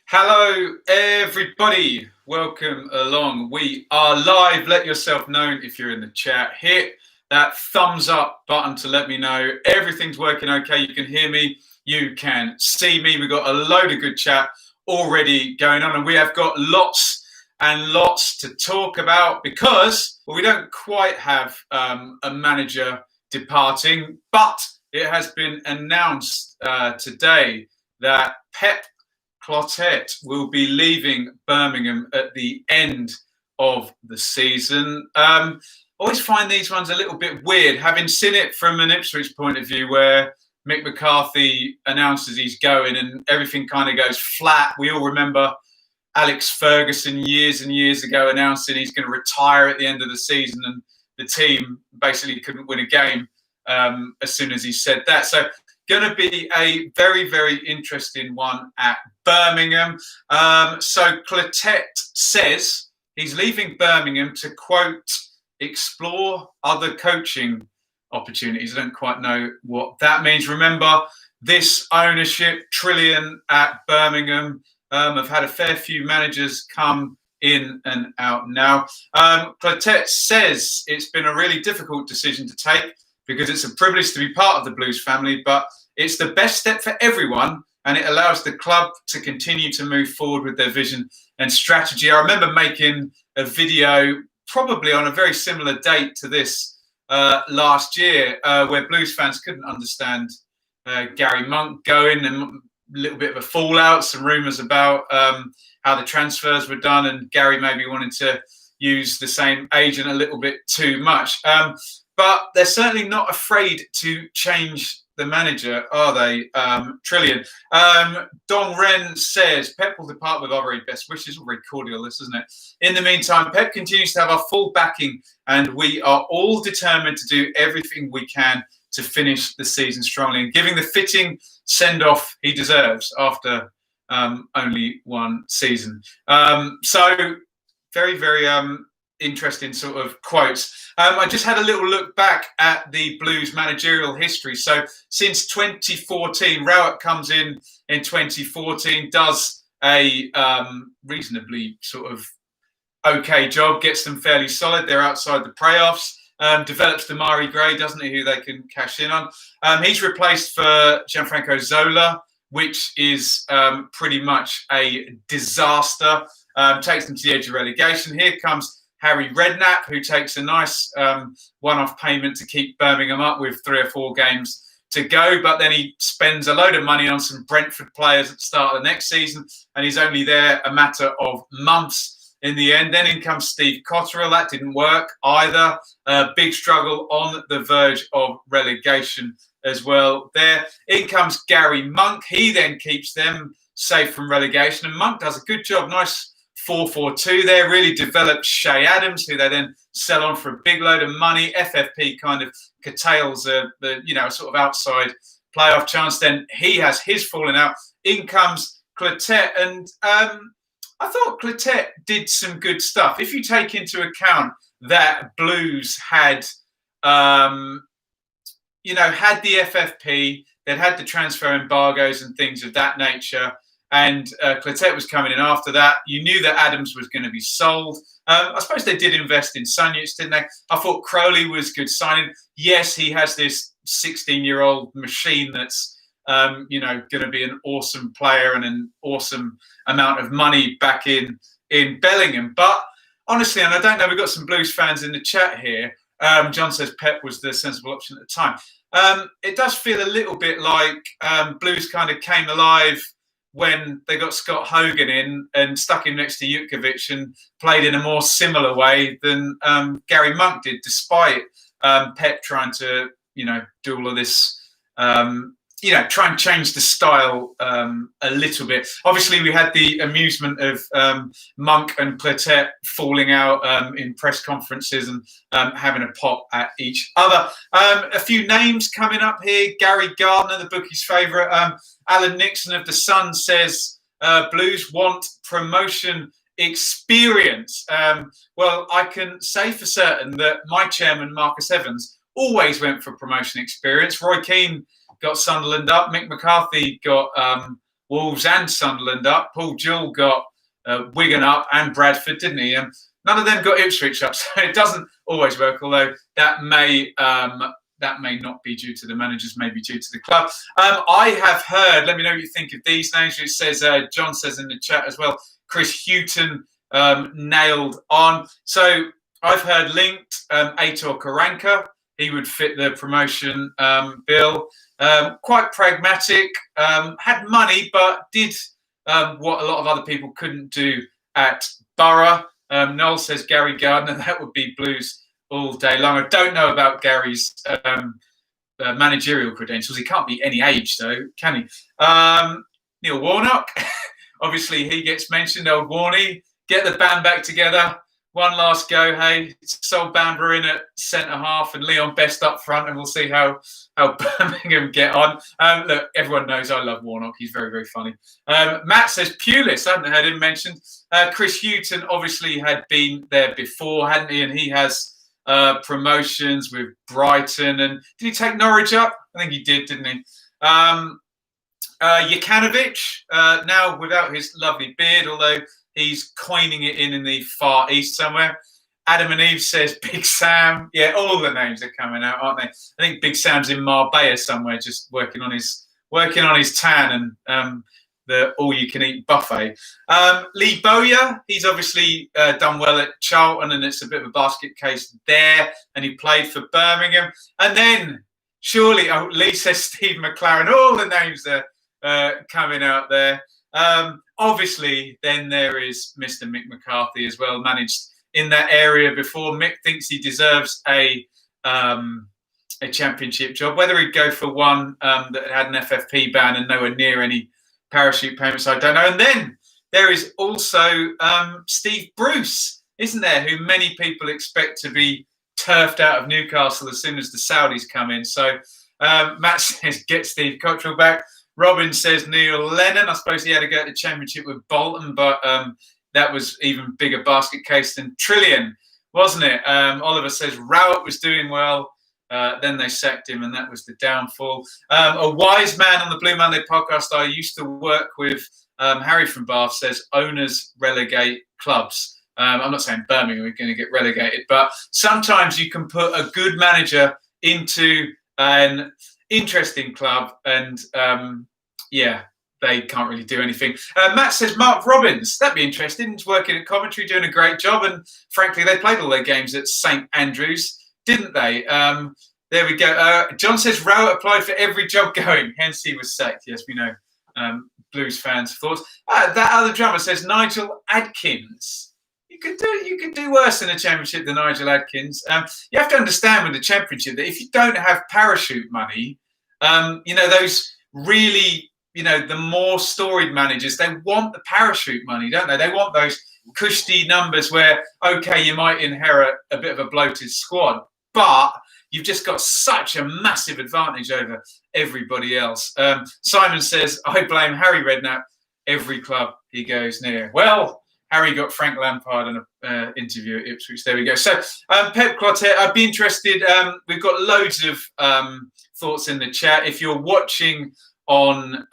Hello, everybody. Welcome along. We are live. Let yourself know if you're in the chat. Hit that thumbs up button to let me know everything's working okay. You can hear me. You can see me. We've got a load of good chat already going on, and we have got lots and lots to talk about because we don't quite have a manager departing, but it has been announced today that Pep Clotet will be leaving Birmingham at the end of the season. Always find these ones a little bit weird, having seen it from an Ipswich point of view where Mick McCarthy announces he's going and everything kind of goes flat. We all remember Alex Ferguson years and years ago announcing he's going to retire at the end of the season, and the team basically couldn't win a game as soon as he said that. So going to be a very, very interesting one at Birmingham. So Clotet says he's leaving Birmingham to, quote, explore other coaching opportunities. I don't quite know what that means. Remember, this ownership, Trillion at Birmingham, have had a fair few managers come in and out now. Clotet says it's been a really difficult decision to take because it's a privilege to be part of the Blues family, but it's the best step for everyone, and it allows the club to continue to move forward with their vision and strategy. I remember making a video probably on a very similar date to this last year where Blues fans couldn't understand Gary Monk going, and a little bit of a fallout, some rumours about how the transfers were done, and Gary maybe wanted to use the same agent a little bit too much. But they're certainly not afraid to change the manager, are they? Trillion. Don Wren says Pep will depart with our very best wishes. All very cordial, this, isn't it? In the meantime, Pep continues to have our full backing, and we are all determined to do everything we can to finish the season strongly and giving the fitting send-off he deserves after only one season. So very, very interesting sort of quotes. I just had a little look back at the Blues managerial history. So since 2014, Rowett comes in 2014, does a reasonably sort of okay job, gets them fairly solid. They're outside the playoffs. Develops Damari Gray, doesn't he, who they can cash in on. He's replaced for Gianfranco Zola, which is pretty much a disaster. Takes them to the edge of relegation. Here comes Harry Redknapp, who takes a nice one-off payment to keep Birmingham up with 3 or 4 games to go, but then he spends a load of money on some Brentford players at the start of the next season, and he's only there a matter of months in the end. Then in comes Steve Cotterill. That didn't work either. Big struggle on the verge of relegation as well there. In comes Gary Monk. He then keeps them safe from relegation, and Monk does a good job. Nice 4-4-2 there, really develops Shay Adams, who they then sell on for a big load of money. FFP kind of curtails the sort of outside playoff chance. Then he has his falling out. In comes Clotet, and I thought Clotet did some good stuff. If you take into account that Blues had, had the FFP, they'd had the transfer embargoes and things of that nature, and Clotet was coming in after that. You knew that Adams was going to be sold. I suppose they did invest in Sunjic, didn't they? I thought Crowley was good signing. Yes, he has this 16-year-old machine that's, going to be an awesome player and an awesome amount of money back in Bellingham. But honestly, and I don't know, we've got some Blues fans in the chat here. John says Pep was the sensible option at the time. It does feel a little bit like Blues kind of came alive when they got Scott Hogan in and stuck him next to Jutkovic and played in a more similar way than Gary Monk did, despite Pep trying to, do all of this, try and change the style a little bit. Obviously, we had the amusement of Monk and Clotet falling out in press conferences and having a pop at each other. A few names coming up here. Gary Gardner, the bookie's favourite. Alan Nixon of The Sun says Blues want promotion experience. Well, I can say for certain that my chairman, Marcus Evans, always went for promotion experience. Roy Keane got Sunderland up. Mick McCarthy got Wolves and Sunderland up. Paul Jewell got Wigan up and Bradford, didn't he? None of them got Ipswich up, so it doesn't always work, although that may not be due to the managers, maybe due to the club. I have heard, let me know what you think of these names. It says, John says in the chat as well, Chris Hughton nailed on. So I've heard linked Aitor Karanka. He would fit the promotion bill. Quite pragmatic, had money, but did what a lot of other people couldn't do at Borough. Noel says Gary Gardner. That would be Blues all day long. I don't know about Gary's managerial credentials. He can't be any age, though, can he? Neil Warnock. Obviously, he gets mentioned. Old Warney. Get the band back together. One last go, hey. Sol Bamber in at centre-half and Leon Best up front, and we'll see how Birmingham get on. Look, everyone knows I love Warnock. He's very, very funny. Matt says Pulis. I haven't heard him mentioned. Chris Hughton obviously had been there before, hadn't he? And he has promotions with Brighton. And did he take Norwich up? I think he did, didn't he? Jokanovic, now without his lovely beard, although he's coining it in the Far East somewhere. Adam and Eve says Big Sam. Yeah, all the names are coming out, aren't they? I think Big Sam's in Marbella somewhere, just working on his tan and the all-you-can-eat buffet. Lee Bowyer, he's obviously done well at Charlton, and it's a bit of a basket case there. And he played for Birmingham. And then, surely, Lee says Steve McLaren. All the names are coming out there. Obviously, then there is Mr. Mick McCarthy as well, managed in that area before. Mick thinks he deserves a championship job. Whether he'd go for one that had an FFP ban and nowhere near any parachute payments, I don't know. And then there is also Steve Bruce, isn't there, who many people expect to be turfed out of Newcastle as soon as the Saudis come in. So Matt says, get Steve Cottrell back. Robin says Neil Lennon. I suppose he had to go to the championship with Bolton, but that was even bigger basket case than Trillion, wasn't it? Oliver says Rowett was doing well. Then they sacked him, and that was the downfall. A wise man on the Blue Monday podcast I used to work with, Harry from Bath, says owners relegate clubs. I'm not saying Birmingham are going to get relegated, but sometimes you can put a good manager into an interesting club, and they can't really do anything. Matt says Mark Robbins. That'd be interesting. He's working at Coventry, doing a great job, and frankly, they played all their games at St Andrews, didn't they? There we go. John says Rowett applied for every job going, hence he was sacked. Yes, we know. Blues fans' thoughts. That other drummer says Nigel Adkins. You could do worse in a championship than Nigel Adkins. You have to understand with the championship that if you don't have parachute money, those really, the more storied managers, they want the parachute money, don't they? They want those cushy numbers where, okay, you might inherit a bit of a bloated squad, but you've just got such a massive advantage over everybody else. Simon says, I blame Harry Redknapp every club he goes near. Well, Harry got Frank Lampard in an interview at Ipswich. There we go. So, Pep Clotet, I'd be interested. We've got loads of thoughts in the chat. If you're watching on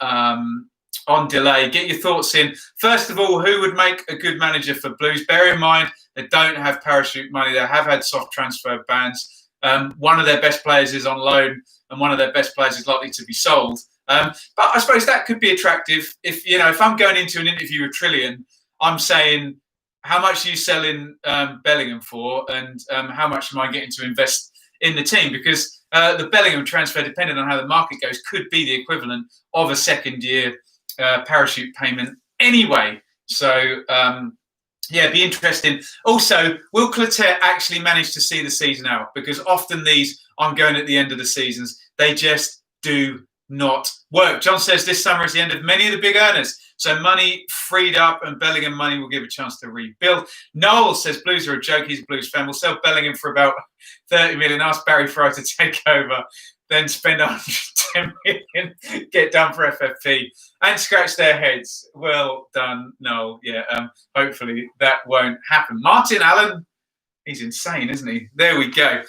delay, get your thoughts in. First of all, who would make a good manager for Blues? Bear in mind, they don't have parachute money. They have had soft transfer bans. One of their best players is on loan, and one of their best players is likely to be sold. But I suppose that could be attractive. If I'm going into an interview with Trillion, I'm saying, how much are you selling Bellingham for, and how much am I getting to invest in the team? Because the Bellingham transfer, depending on how the market goes, could be the equivalent of a second-year parachute payment anyway. So, it'd be interesting. Also, will Clotet actually manage to see the season out? Because often these, I'm going at the end of the seasons, they just do not work. John says this summer is the end of many of the big earners. So money freed up, and Bellingham money will give a chance to rebuild. Noel says Blues are a joke. He's a Blues fan. We'll sell Bellingham for about 30 million. Ask Barry Fry to take over, then spend 110 million, get done for FFP, and scratch their heads. Well done, Noel. Yeah, hopefully that won't happen. Martin Allen, he's insane, isn't he? There we go.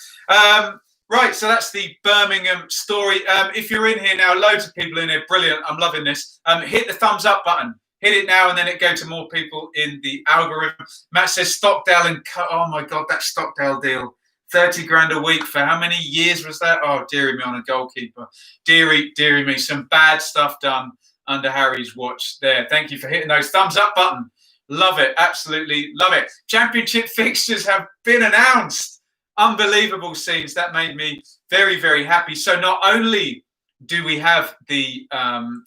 Right, so that's the Birmingham story. If you're in here now, loads of people in here, brilliant. I'm loving this. Hit the thumbs up button. Hit it now, and then it go to more people in the algorithm. Matt says Stockdale and oh my God, that Stockdale deal, 30 grand a week for how many years was that? Oh, dearie me on a goalkeeper. Dearie me, some bad stuff done under Harry's watch there. Thank you for hitting those thumbs up button. Love it, absolutely love it. Championship fixtures have been announced. Unbelievable scenes. That made me very, very happy. So not only do we have the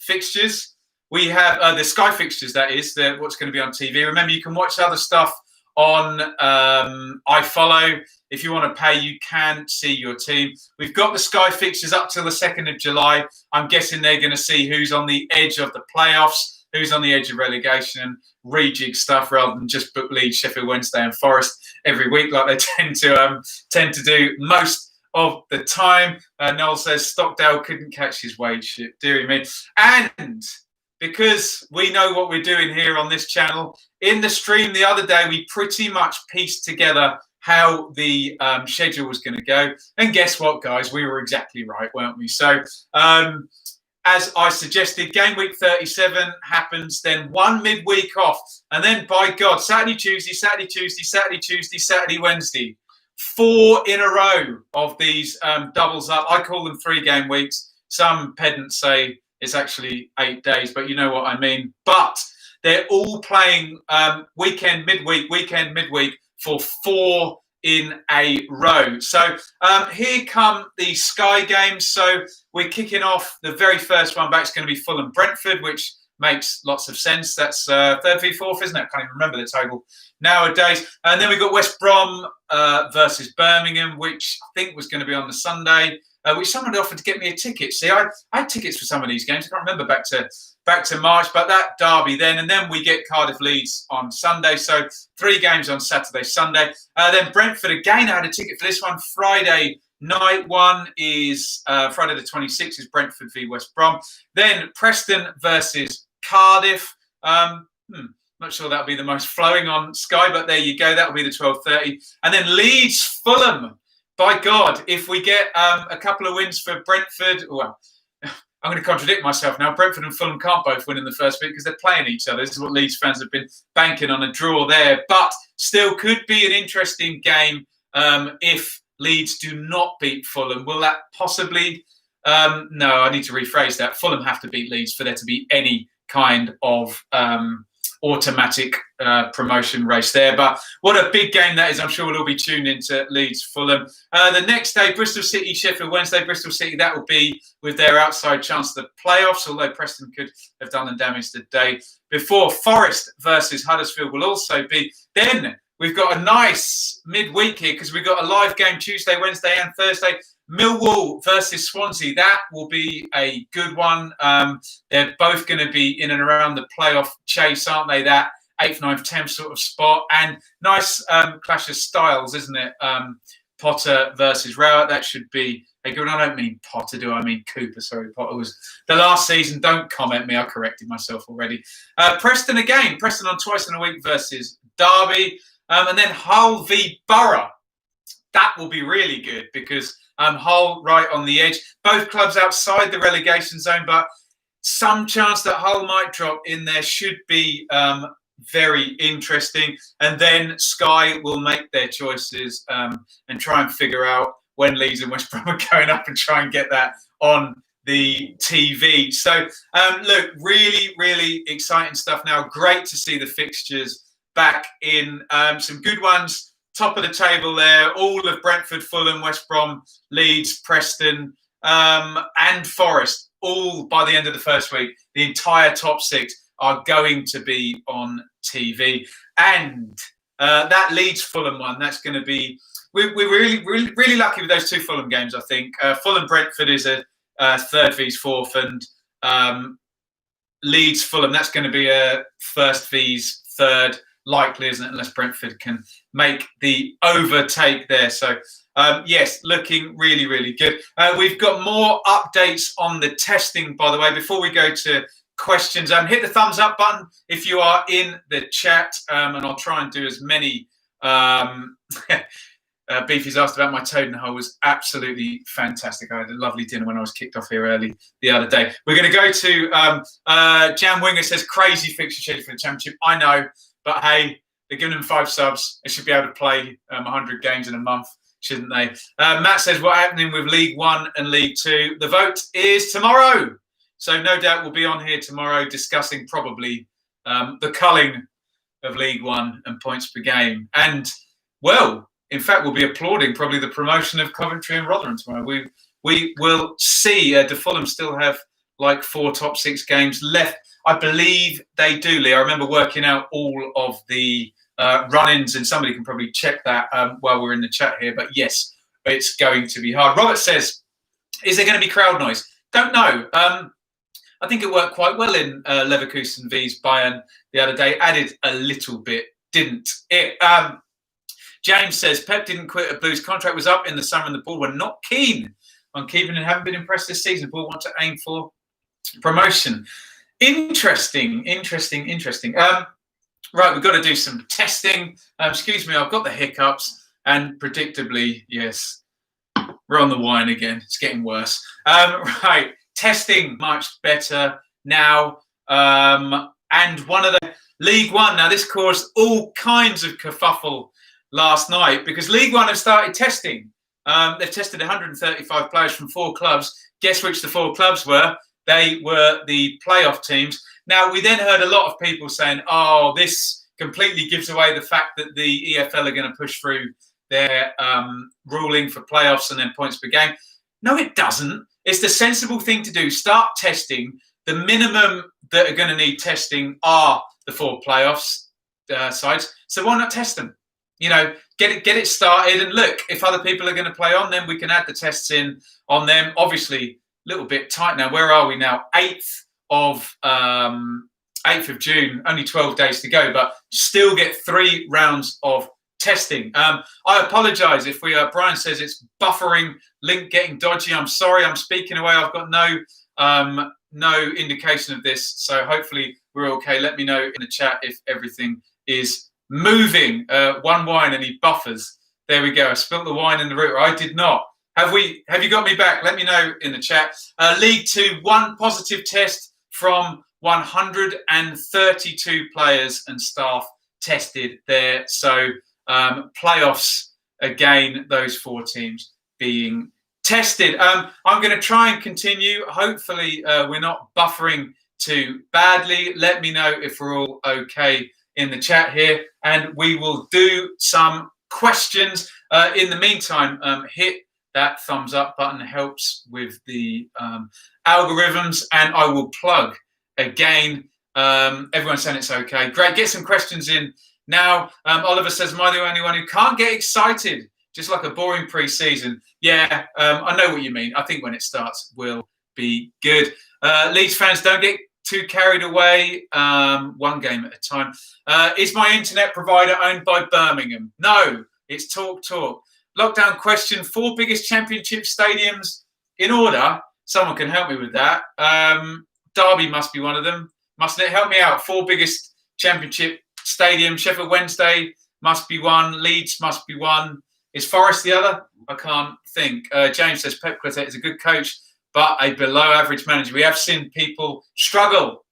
fixtures, we have the Sky fixtures, that is, what's going to be on TV. Remember, you can watch other stuff on iFollow. If you want to pay, you can see your team. We've got the Sky fixtures up till the 2nd of July. I'm guessing they're going to see who's on the edge of the playoffs, who's on the edge of relegation, rejig stuff rather than just book Leeds, Sheffield Wednesday and Forest every week like they tend to do most of the time. Noel says Stockdale couldn't catch his wage ship, dearie me. And because we know what we're doing here on this channel, in the stream the other day, we pretty much pieced together how the schedule was going to go. And guess what, guys? We were exactly right, weren't we? So, as I suggested, game week 37 happens, then one midweek off, and then, by God, Saturday, Tuesday, Saturday, Tuesday, Saturday, Tuesday, Saturday, Wednesday. 4 in a row of these doubles up. I call them 3-game weeks. Some pedants say it's actually 8 days, but you know what I mean. But they're all playing weekend, midweek for 4 in a row. So here come the Sky games. So we're kicking off the very first one back. It's going to be Fulham Brentford, which makes lots of sense. That's 3rd v 4th, isn't it? I can't even remember the table nowadays. And then we've got West Brom versus Birmingham, which I think was going to be on the Sunday, which someone offered to get me a ticket. See, I had tickets for some of these games. I can't remember back to March, but that derby then. And then we get Cardiff Leeds on Sunday. So 3 games on Saturday, Sunday. Then Brentford, again, I had a ticket for this one. Friday night one is Friday the 26th is Brentford v West Brom. Then Preston versus Cardiff. Not sure that'll be the most flowing on Sky, but there you go. That'll be the 12:30. And then Leeds Fulham. By God, if we get a couple of wins for Brentford, well, I'm going to contradict myself now. Brentford and Fulham can't both win in the first week because they're playing each other. This is what Leeds fans have been banking on, a draw there. But still could be an interesting game if Leeds do not beat Fulham. Will that possibly? No, I need to rephrase that. Fulham have to beat Leeds for there to be any kind of automatic promotion race there. But what a big game that is. I'm sure we'll all be tuned into Leeds Fulham. The next day, Bristol City, Sheffield Wednesday. Bristol City, that will be with their outside chance of the playoffs, although Preston could have done them damage the day before. Forest versus Huddersfield will also be. Then we've got a nice midweek here because we've got a live game Tuesday, Wednesday and Thursday. Millwall versus Swansea. That will be a good one. They're both going to be in and around the playoff chase, aren't they? That 8th, 9th, 10th sort of spot. And nice clash of styles, isn't it? Potter versus Rowett. That should be a good one. I don't mean Potter, do I? I mean Cooper. Sorry, Potter was the last season. Don't comment me. I corrected myself already. Preston again. Preston on twice in a week versus Derby. And then Hull v Borough. That will be really good because Hull right on the edge. Both clubs outside the relegation zone, but some chance that Hull might drop in there should be very interesting. And then Sky will make their choices and try and figure out when Leeds and West Brom are going up and try and get that on the TV. So, look, really, really exciting stuff now. Great to see the fixtures back in. Some good ones. Top of the table there, all of Brentford, Fulham, West Brom, Leeds, Preston, and Forest, all by the end of the first week. The entire top 6 are going to be on TV. And that Leeds Fulham one, that's going to be, we're really lucky with those 2 Fulham games, I think. Fulham Brentford is a 3rd vs 4th, and Leeds Fulham, that's going to be a 1st vs 3rd. Likely, isn't it? Unless Brentford can make the overtake there. So, yes, looking really, really good. We've got more updates on the testing, by the way. Before we go to questions, hit the thumbs up button if you are in the chat, and I'll try and do as many Beefy's asked about my toad in the hole. Was absolutely fantastic. I had a lovely dinner when I was kicked off here early the other day. We're going to go to Jam Winger says crazy fixture schedule for the Championship. I know, but hey, they're giving them 5 subs. They should be able to play 100 games in a month, shouldn't they? Matt says what's happening with League One and League Two. The vote is tomorrow, so no doubt we'll be on here tomorrow discussing probably the culling of League One and points per game, and well. In fact, we'll be applauding probably the promotion of Coventry and Rotherham tomorrow. We will see. De Fulham still have like 4 top 6 games left. I believe they do, Lee. I remember working out all of the run-ins, and somebody can probably check that while we're in the chat here. But yes, it's going to be hard. Robert says, is there going to be crowd noise? Don't know. I think it worked quite well in Leverkusen vs Bayern the other day. Added a little bit, didn't it? James says, Pep didn't quit a Blues contract, was up in the summer and the board were not keen on keeping and haven't been impressed this season. The board want to aim for promotion. Interesting. Right, we've got to do some testing. Excuse me, I've got the hiccups and predictably, yes, we're on the wine again. It's getting worse. Right, testing much better now. And one of the League One, now this caused all kinds of kerfuffle last night because League One have started testing. They've tested 135 players from 4 clubs. Guess which the 4 clubs were? They were the playoff teams. Now, we then heard a lot of people saying, oh, this completely gives away the fact that the EFL are going to push through their ruling for playoffs and then points per game. No, it doesn't. It's the sensible thing to do. Start testing. The minimum that are going to need testing are the 4 playoffs sides. So why not test them? You know, get it started, and look, if other people are going to play on them, we can add the tests in on them. Obviously, a little bit tight now. Where are we now? 8th of June, only 12 days to go, but still get 3 rounds of testing. I apologise if we are. Brian says it's buffering, link getting dodgy. I'm sorry, I'm speaking away. I've got no indication of this, so hopefully we're okay. Let me know in the chat if everything is moving. One wine and he buffers. There we go. I spilt the wine in the router. I did not. Have you got me back? Let me know in the chat. League Two, 1 positive test from 132 players and staff tested there. So playoffs again, those 4 teams being tested. I'm going to try and continue. Hopefully we're not buffering too badly. Let me know if we're all okay in the chat here, and we will do some questions. In the meantime, hit that thumbs up button, helps with the algorithms, and I will plug again. Everyone's saying it's okay. Great, get some questions in now. Oliver says, am I the only one who can't get excited? Just like a boring pre-season. Yeah, I know what you mean. I think when it starts, will be good. Leeds fans, don't get too carried away. 1 game at a time. Is my internet provider owned by Birmingham? No, it's Talk. Lockdown question, 4 biggest Championship stadiums in order. Someone can help me with that. Derby must be one of them. Mustn't it? Help me out. 4 biggest Championship stadiums. Sheffield Wednesday must be one. Leeds must be one. Is Forest the other? I can't think. James says Pep Clotet is a good coach, but a below-average manager. We have seen people struggle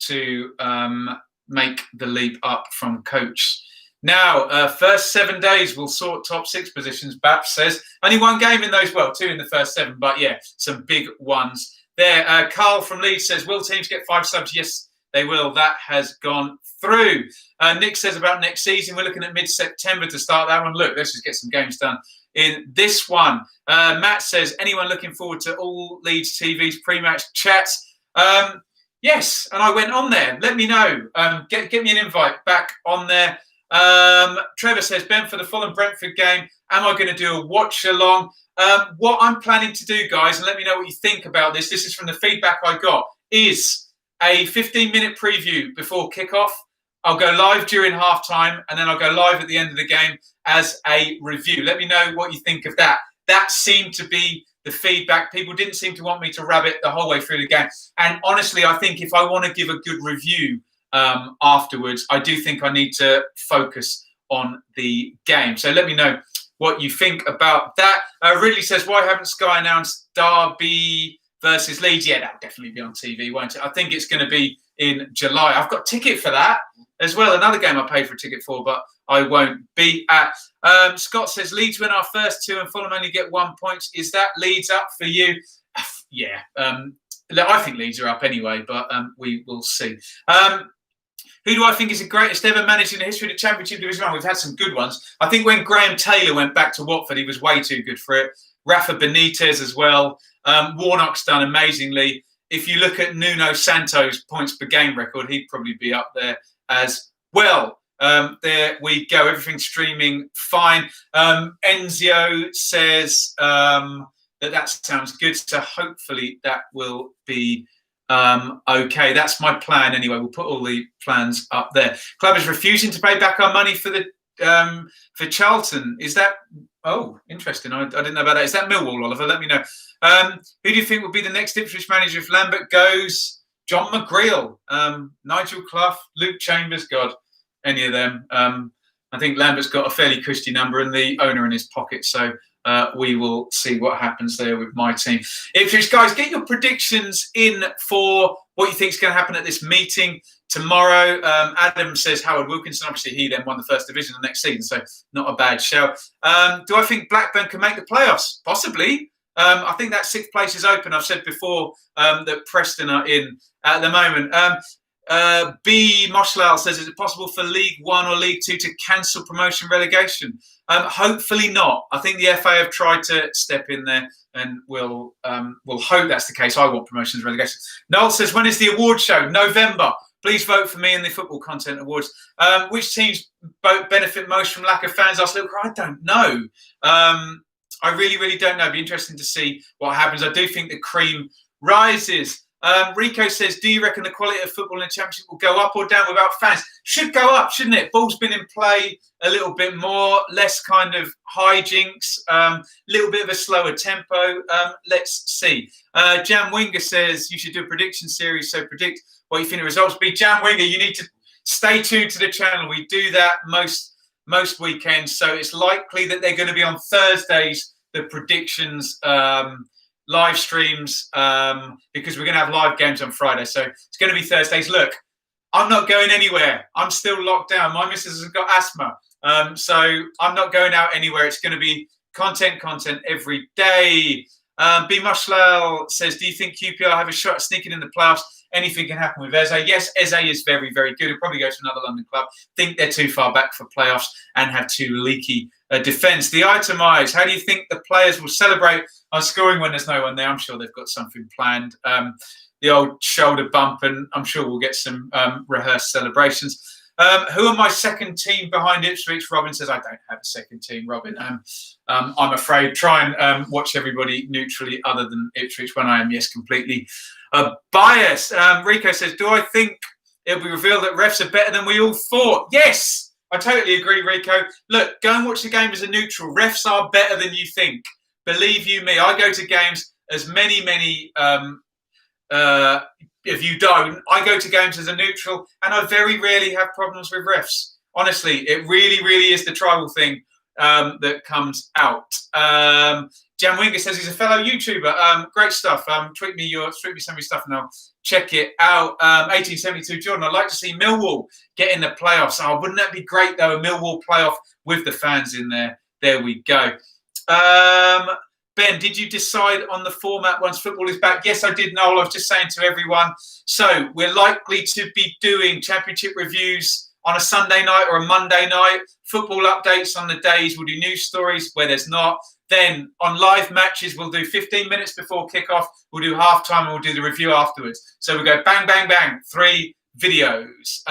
to make the leap up from coach. Now, first 7 days, we'll sort top 6 positions, Baps says. Only 1 game in those, well, 2 in the first 7, but yeah, some big ones there. Carl from Leeds says, will teams get 5 subs? Yes, they will. That has gone through. Nick says about next season, we're looking at mid-September to start that one. Look, let's just get some games done in this one. Matt says, anyone looking forward to all Leeds TV's pre-match chats? Yes, and I went on there. Let me know. Get me an invite back on there. Trevor says, Ben, for the Fulham Brentford game, am I going to do a watch along? What I'm planning to do, guys, and let me know what you think about this. This is from the feedback I got, is a 15-minute preview before kickoff. I'll go live during halftime, and then I'll go live at the end of the game as a review. Let me know what you think of that. That seemed to be the feedback. People didn't seem to want me to rabbit the whole way through the game. And honestly, I think if I want to give a good review afterwards, I do think I need to focus on the game. So let me know what you think about that. Ridley says, why haven't Sky announced Derby versus Leeds? Yeah, that'll definitely be on TV, won't it? I think it's going to be in July. I've got a ticket for that as well. Another game I paid for a ticket for, but I won't be at. Scott says, Leeds win our first 2 and Fulham only get 1 point. Is that Leeds up for you? Yeah. I think Leeds are up anyway, but we will see. Who do I think is the greatest ever manager in the history of the Championship Division 1? We've had some good ones. I think when Graham Taylor went back to Watford, he was way too good for it. Rafa Benitez as well. Warnock's done amazingly. If you look at Nuno Santo's points per game record, he'd probably be up there as well. There we go. Everything's streaming fine. Enzio says that sounds good. So hopefully that will be okay. That's my plan anyway. We'll put all the plans up there. Club is refusing to pay back our money for the for Charlton. Is that? Oh, interesting. I didn't know about that. Is that Millwall, Oliver? Let me know. Who do you think will be the next Ipswich manager if Lambert goes? John McGreal, Nigel Clough, Luke Chambers. God, any of them. I think Lambert's got a fairly cushy number and the owner in his pocket. So we will see what happens there with my team. Ipswich, guys, get your predictions in for what you think is going to happen at this meeting tomorrow. Adam says Howard Wilkinson. Obviously, he then won the first division the next season, so not a bad show. Do I think Blackburn can make the playoffs? Possibly. I think that 6th place is open. I've said before that Preston are in at the moment. B. Moshlal says, is it possible for League One or League Two to cancel promotion relegation? Hopefully not. I think the FA have tried to step in there and we'll hope that's the case. I want promotions relegation. Noel says, when is the award show? November. Please vote for me in the Football Content Awards. Which teams benefit most from lack of fans? I don't know. I really, really don't know. It'd be interesting to see what happens. I do think the cream rises. Rico says, do you reckon the quality of football in the Championship will go up or down without fans? Should go up, shouldn't it? Ball's been in play a little bit more, less kind of hijinks, little bit of a slower tempo. Let's see. Jam Winger says you should do a prediction series, so predict what you think the results will be. Jam Winger, you need to stay tuned to the channel. We do that most weekends, so it's likely that they're going to be on Thursdays, the predictions live streams, because we're going to have live games on Friday. So it's going to be Thursdays. Look, I'm not going anywhere. I'm still locked down. My missus has got asthma. So I'm not going out anywhere. It's going to be content every day. B. Mushlal says, do you think QPR have a shot at sneaking in the playoffs? Anything can happen with Eze. Yes, Eze is very, very good. He'll probably go to another London club. Think they're too far back for playoffs and have too leaky defence. The itemised, how do you think the players will celebrate on scoring when there's no one there? I'm sure they've got something planned. The old shoulder bump, and I'm sure we'll get some rehearsed celebrations. Who are my second team behind Ipswich? Robin says, I don't have a second team, Robin. I'm afraid. Try and watch everybody neutrally other than Ipswich when I am, yes, completely biased. Rico says, do I think it'll be revealed that refs are better than we all thought? Yes, I totally agree, Rico. Look, go and watch the game as a neutral. Refs are better than you think. Believe you me, I go to games as many if you don't, I go to games as a neutral and I very rarely have problems with refs. Honestly, it really, really is the tribal thing that comes out. Jan Winger says he's a fellow YouTuber. Great stuff. Tweet me some of your stuff and I'll check it out. 1872 Jordan, I'd like to see Millwall get in the playoffs. Oh, wouldn't that be great though? A Millwall playoff with the fans in there. There we go. Ben, did you decide on the format once football is back? Yes, I did, Noel. I was just saying to everyone. So we're likely to be doing championship reviews on a Sunday night or a Monday night. Football updates on the days. We'll do news stories where there's not. Then on live matches, we'll do 15 minutes before kickoff. We'll do halftime and we'll do the review afterwards. So we go bang, bang, bang, 3 videos.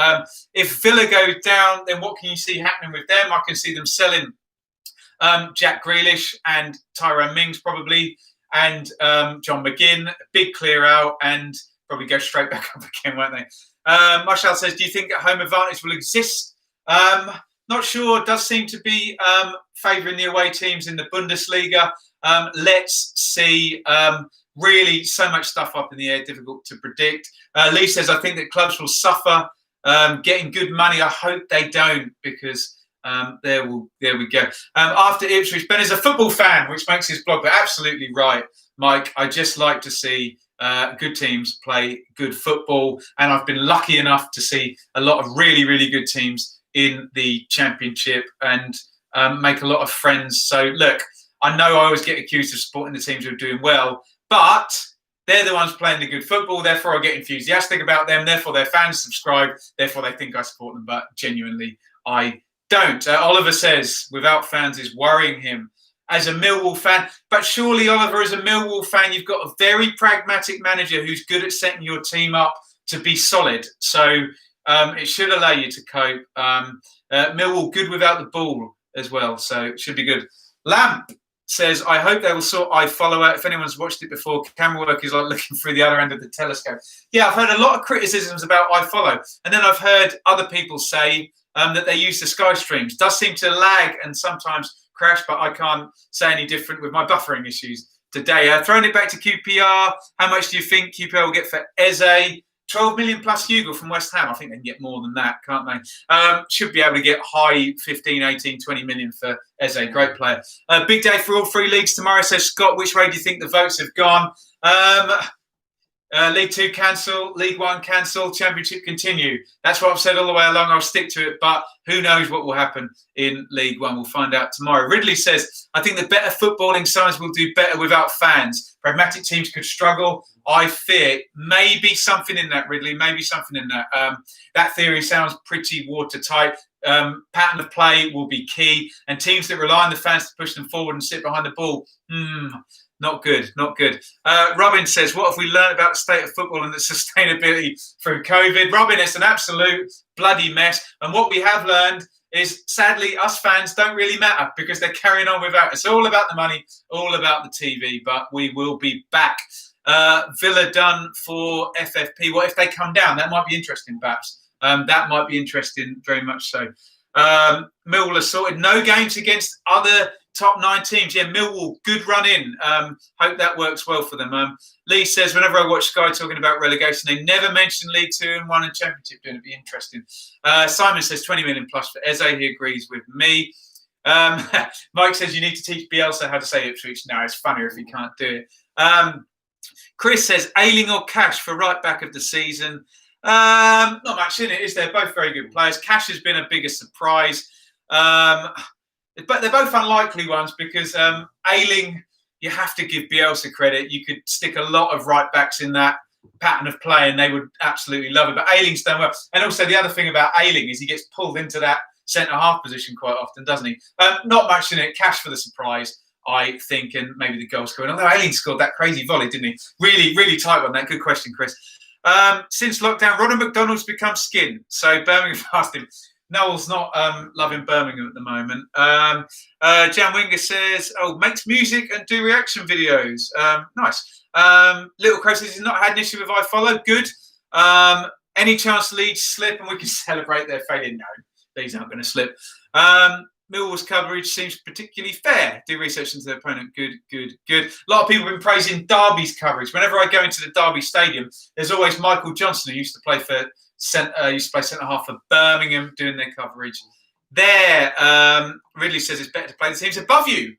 If Villa go down, then what can you see happening with them? I can see them selling Jack Grealish and Tyrone Mings probably, and John McGinn, big clear out, and probably go straight back up again, won't they? Marshall says, do you think a home advantage will exist? Not sure. It does seem to be favouring the away teams in the Bundesliga. Let's see. Really, so much stuff up in the air, difficult to predict. Lee says, I think that clubs will suffer getting good money. I hope they don't, because There we go. After Ipswich, Ben is a football fan, which makes his blog. But absolutely right, Mike. I just like to see good teams play good football, and I've been lucky enough to see a lot of really, really good teams in the Championship and make a lot of friends. So look, I know I always get accused of supporting the teams who are doing well, but they're the ones playing the good football. Therefore, I get enthusiastic about them. Therefore, their fans subscribe. Therefore, they think I support them. But genuinely, I don't. Oliver says, without fans is worrying him as a Millwall fan. But surely, Oliver, as a Millwall fan, you've got a very pragmatic manager who's good at setting your team up to be solid. So it should allow you to cope. Millwall, good without the ball as well. So it should be good. Lamp says, I hope they will sort iFollow out. If anyone's watched it before, camera work is like looking through the other end of the telescope. Yeah, I've heard a lot of criticisms about iFollow. And then I've heard other people say that they use the Sky streams. Does seem to lag and sometimes crash, but I can't say any different with my buffering issues today. Throwing it back to QPR, how much do you think QPR will get for Eze? 12 million plus Hugo from West Ham. I think they can get more than that, can't they? Should be able to get high 15, 18, 20 million for Eze. Great player. Big day for all three leagues tomorrow, says Scott. Which way do you think the votes have gone? League 2 cancel, League 1 cancel, Championship continue. That's what I've said all the way along. I'll stick to it, but who knows what will happen in League 1. We'll find out tomorrow. Ridley says, I think the better footballing sides will do better without fans. Pragmatic teams could struggle. I fear maybe something in that, Ridley, maybe something in that. That theory sounds pretty watertight. Pattern of play will be key, and teams that rely on the fans to push them forward and sit behind the ball, not good, not good. Robin says, what have we learned about the state of football and the sustainability through COVID? Robin, it's an absolute bloody mess. And what we have learned is, sadly, us fans don't really matter because they're carrying on without us. It's all about the money, all about the TV, but we will be back. Villa done for FFP. What if they come down? That might be interesting, perhaps. That might be interesting, very much so. Millwall has sorted. No games against other top 9 teams. Yeah, Millwall, good run in. Hope that works well for them. Lee says, whenever I watch Sky talking about relegation, they never mention League 2 and 1 and Championship. Going to be interesting. Simon says 20 million plus for Eze. He agrees with me. Mike says you need to teach Bielsa how to say Ipswich. No, it's funnier if he can't do it. Chris says, Ayling or Cash for right back of the season. Not much in it, is there? Both very good players. Cash has been a bigger surprise. But they're both unlikely ones because Ayling, you have to give Bielsa credit. You could stick a lot of right backs in that pattern of play and they would absolutely love it. But Ayling's done well. And also the other thing about Ayling is he gets pulled into that centre-half position quite often, doesn't he? Not much in it. Cash for the surprise, I think, and maybe the goal scoring. Although Ayling scored that crazy volley, didn't he? Really, really tight one. That good question, Chris. Since lockdown, Ronald McDonald's become skin. So Birmingham asked him. Noel's not loving Birmingham at the moment. Jan Winger says, makes music and do reaction videos. Nice. Little Crow says he's not had an issue with iFollow. Good. Any chance Leeds slip and we can celebrate their failure? No, Leeds aren't going to slip. Millwall's coverage seems particularly fair. Do research into their opponent. Good, good, good. A lot of people have been praising Derby's coverage. Whenever I go into the Derby Stadium, there's always Michael Johnson, who used to play centre half for Birmingham, doing their coverage there. Ridley says it's better to play the teams above you.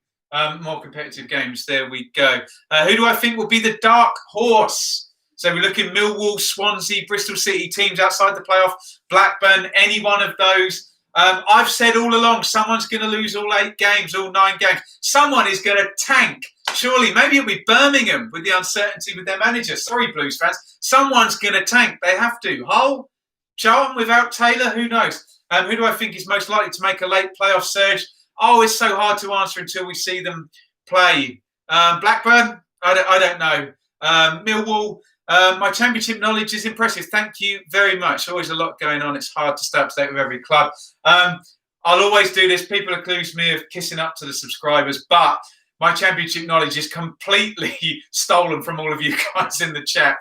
More competitive games. There we go. Who do I think will be the dark horse? So we're looking Millwall, Swansea, Bristol City, teams outside the playoff, Blackburn, any one of those. I've said all along, someone's going to lose all 8 games, all 9 games. Someone is going to tank. Surely, maybe it'll be Birmingham with the uncertainty with their manager. Sorry, Blues fans. Someone's going to tank. They have to. Hull, Charlton without Taylor, who knows? Who do I think is most likely to make a late playoff surge? It's so hard to answer until we see them play. Blackburn, I don't know. Millwall, my championship knowledge is impressive. Thank you very much. Always a lot going on. It's hard to stay up to date with every club. I'll always do this. People accuse me of kissing up to the subscribers, but my championship knowledge is completely stolen from all of you guys in the chat,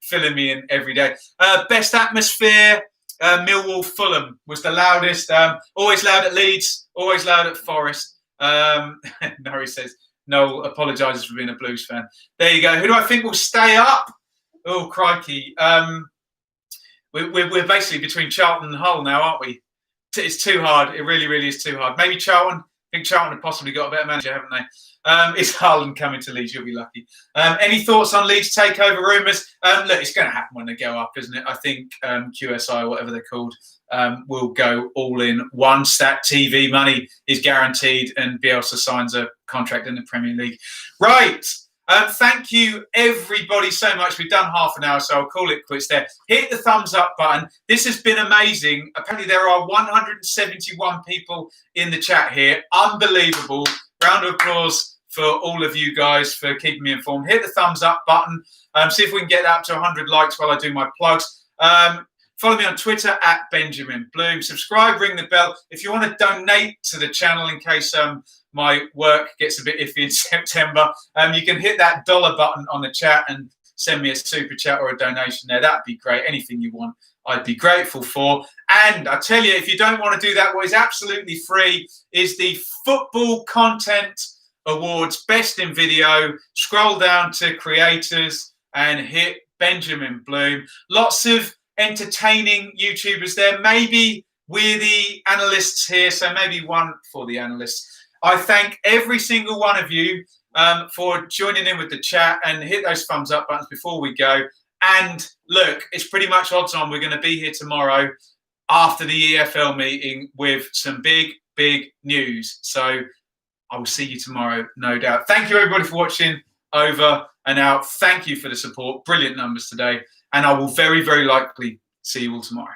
filling me in every day. Best atmosphere, Millwall, Fulham was the loudest. Always loud at Leeds, always loud at Forest. Norrie says, Noel apologises for being a Blues fan. There you go. Who do I think will stay up? Oh, crikey. We're basically between Charlton and Hull now, aren't we? It's too hard. It really, really is too hard. Maybe Charlton. I think Charlton have possibly got a better manager, haven't they? Is Haaland coming to Leeds? You'll be lucky. Any thoughts on Leeds takeover rumours? Look, it's going to happen when they go up, isn't it? I think QSI, or whatever they're called, will go all in once that TV money is guaranteed and Bielsa signs a contract in the Premier League. Right. Thank you, everybody, so much. We've done half an hour, so I'll call it quits there. Hit the thumbs up button. This has been amazing. Apparently, there are 171 people in the chat here. Unbelievable. Round of applause for all of you guys for keeping me informed. Hit the thumbs up button. See if we can get that up to 100 likes while I do my plugs. Follow me on Twitter at Benjamin Bloom. Subscribe, ring the bell. If you want to donate to the channel in case my work gets a bit iffy in September, you can hit that dollar button on the chat and send me a super chat or a donation there. That'd be great. Anything you want, I'd be grateful for. And I tell you, if you don't want to do that, what is absolutely free is the Football Content Awards Best in Video. Scroll down to creators and hit Benjamin Bloom. Lots of entertaining YouTubers there. Maybe we're the analysts here, so maybe one for the analysts. I thank every single one of you for joining in with the chat, and hit those thumbs up buttons before we go. And look, it's pretty much odds on we're going to be here tomorrow after the EFL meeting with some big, big news. So I will see you tomorrow, no doubt. Thank you, everybody, for watching. Over and out. Thank you for the support. Brilliant numbers today. And I will very, very likely see you all tomorrow.